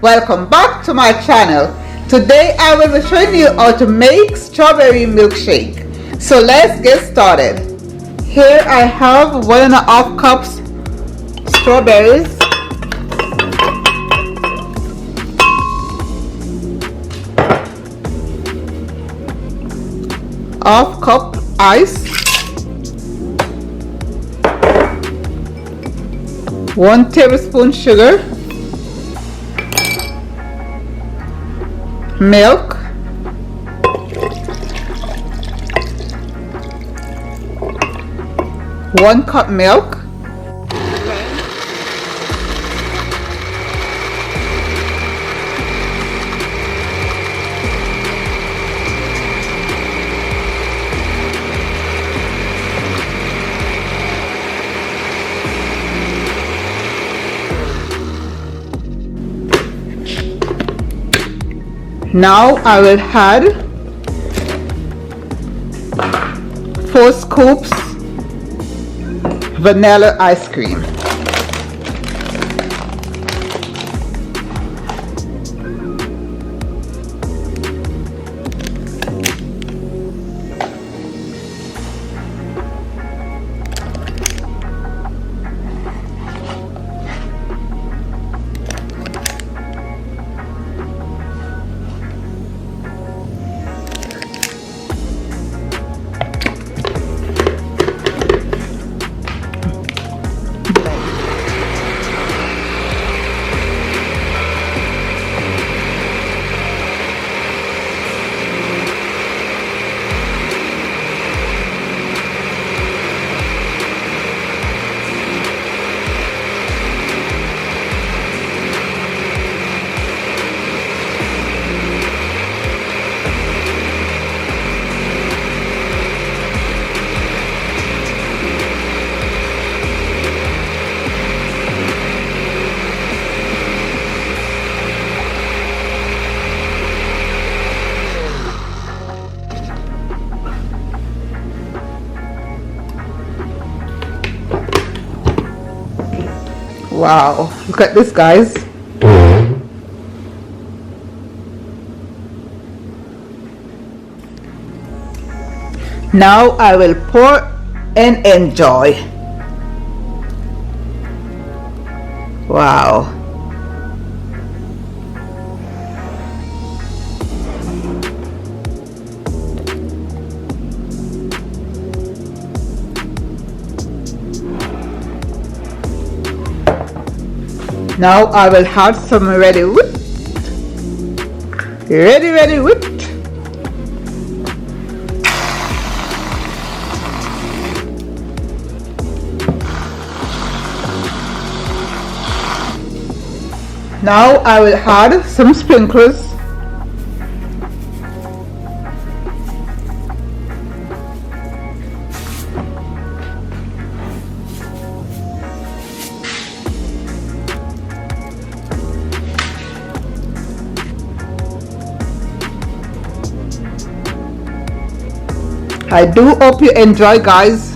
welcome back to my channel. Today I will be showing you how to make strawberry milkshake. So let's get started. Here I have 1.5 cups strawberries, half cup ice, 1 tablespoon sugar, milk, one cup milk, now I will add 4 scoops vanilla ice cream. Wow, look at this, guys. Now I will pour and enjoy. Wow. Now I will have some ready whipped. Ready whipped. Now I will add some sprinkles. I do hope you enjoy, guys.